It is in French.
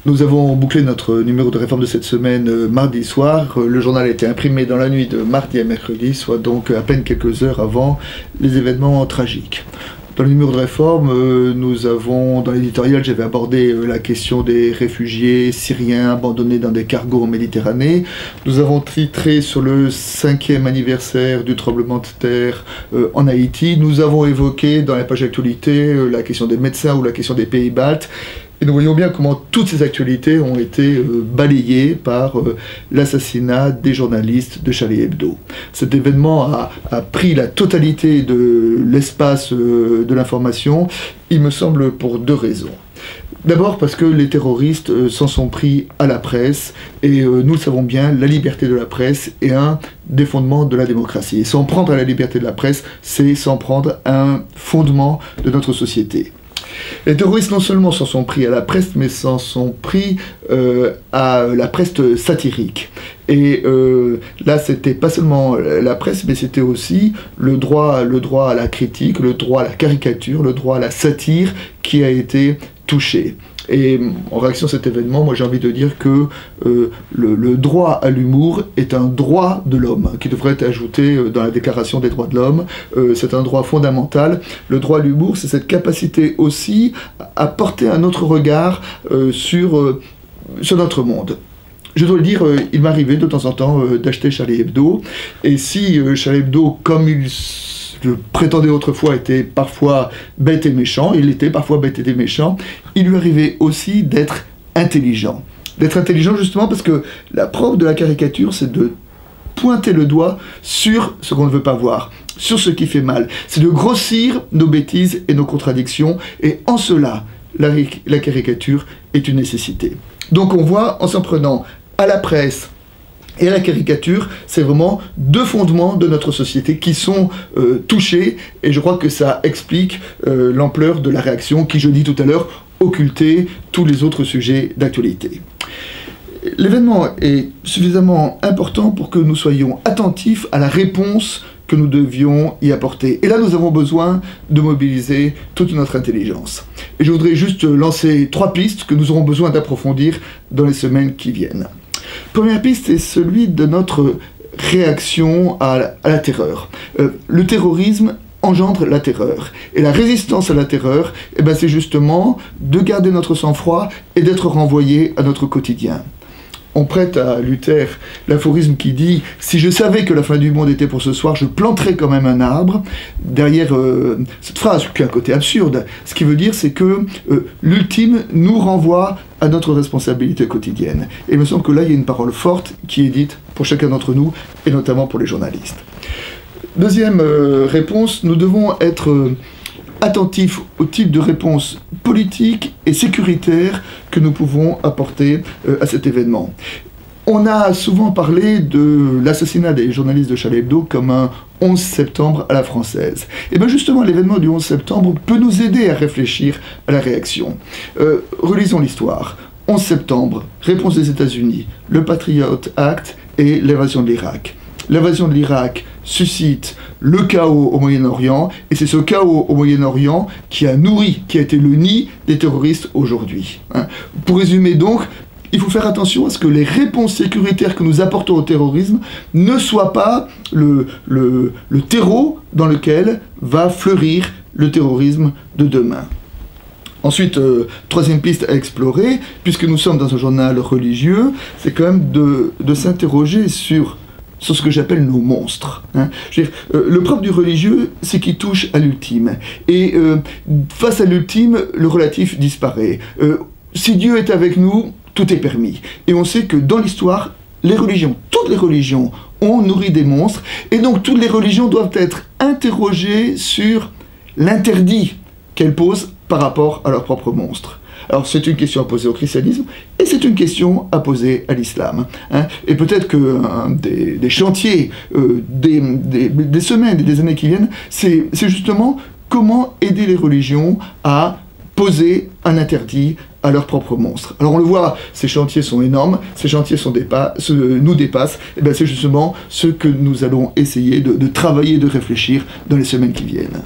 Nous avons bouclé notre numéro de réforme de cette semaine mardi soir. Le journal a été imprimé dans la nuit de mardi à mercredi, soit donc à peine quelques heures avant les événements tragiques. Dans le numéro de réforme, nous avons, dans l'éditorial, j'avais abordé la question des réfugiés syriens abandonnés dans des cargos en Méditerranée. Nous avons titré sur le 5e anniversaire du tremblement de terre en Haïti. Nous avons évoqué dans la page d'actualité la question des médecins ou la question des pays baltes. Et nous voyons bien comment toutes ces actualités ont été balayées par l'assassinat des journalistes de Charlie Hebdo. Cet événement a pris la totalité de l'espace de l'information, il me semble, pour deux raisons. D'abord parce que les terroristes s'en sont pris à la presse, et nous le savons bien, la liberté de la presse est un des fondements de la démocratie. Et s'en prendre à la liberté de la presse, c'est s'en prendre à un fondement de notre société. Les terroristes non seulement s'en sont pris à la presse, mais s'en sont pris à la presse satirique. Et là, c'était pas seulement la presse, mais c'était aussi le droit à la critique, le droit à la caricature, le droit à la satire qui a été touché. Et en réaction à cet événement, moi j'ai envie de dire que le droit à l'humour est un droit de l'homme, qui devrait être ajouté dans la Déclaration des droits de l'homme. C'est un droit fondamental. Le droit à l'humour, c'est cette capacité aussi à porter un autre regard sur notre monde. Je dois le dire, il m'arrivait de temps en temps d'acheter Charlie Hebdo, et si Charlie Hebdo, comme il le prétendait autrefois, était parfois bête et méchant, il était parfois bête et méchant, il lui arrivait aussi d'être intelligent. D'être intelligent justement parce que la preuve de la caricature, c'est de pointer le doigt sur ce qu'on ne veut pas voir, sur ce qui fait mal. C'est de grossir nos bêtises et nos contradictions, et en cela, la caricature est une nécessité. Donc on voit, en s'en prenant à la presse et à la caricature, c'est vraiment deux fondements de notre société qui sont touchés, et je crois que ça explique l'ampleur de la réaction qui, je dis tout à l'heure, occultait tous les autres sujets d'actualité. L'événement est suffisamment important pour que nous soyons attentifs à la réponse que nous devions y apporter. Et là, nous avons besoin de mobiliser toute notre intelligence. Et je voudrais juste lancer 3 pistes que nous aurons besoin d'approfondir dans les semaines qui viennent. Première piste est celui de notre réaction à la terreur. Le terrorisme engendre la terreur. Et la résistance à la terreur, eh ben, c'est justement de garder notre sang-froid et d'être renvoyé à notre quotidien. On prête à Luther l'aphorisme qui dit « Si je savais que la fin du monde était pour ce soir, je planterais quand même un arbre ». Derrière cette phrase, qui a un côté absurde, ce qui veut dire c'est que l'ultime nous renvoie à notre responsabilité quotidienne. Et il me semble que là, il y a une parole forte qui est dite pour chacun d'entre nous, et notamment pour les journalistes. Deuxième réponse, nous devons être attentifs au type de réponse politique et sécuritaire que nous pouvons apporter à cet événement. On a souvent parlé de l'assassinat des journalistes de Charlie Hebdo comme un 11 septembre à la française. Et bien justement, l'événement du 11 septembre peut nous aider à réfléchir à la réaction. Relisons l'histoire. 11 septembre, réponse des États-Unis, le Patriot Act et l'invasion de l'Irak. L'invasion de l'Irak suscite le chaos au Moyen-Orient, et c'est ce chaos au Moyen-Orient qui a nourri, qui a été le nid des terroristes aujourd'hui. Pour résumer donc, il faut faire attention à ce que les réponses sécuritaires que nous apportons au terrorisme ne soient pas le terreau dans lequel va fleurir le terrorisme de demain. Ensuite, troisième piste à explorer, puisque nous sommes dans un journal religieux, c'est quand même de s'interroger sur ce que j'appelle nos monstres. Le propre du religieux, c'est qu'il touche à l'ultime. Et face à l'ultime, le relatif disparaît. Si Dieu est avec nous, tout est permis. Et on sait que dans l'histoire, les religions, toutes les religions, ont nourri des monstres. Et donc toutes les religions doivent être interrogées sur l'interdit qu'elles posent par rapport à leurs propres monstres. Alors c'est une question à poser au christianisme, et c'est une question à poser à l'islam. Et peut-être que des chantiers, des semaines et des années qui viennent, c'est justement comment aider les religions à poser un interdit à leurs propres monstres. Alors on le voit, ces chantiers sont énormes, ces chantiers nous dépassent, et bien c'est justement ce que nous allons essayer de travailler, de réfléchir dans les semaines qui viennent.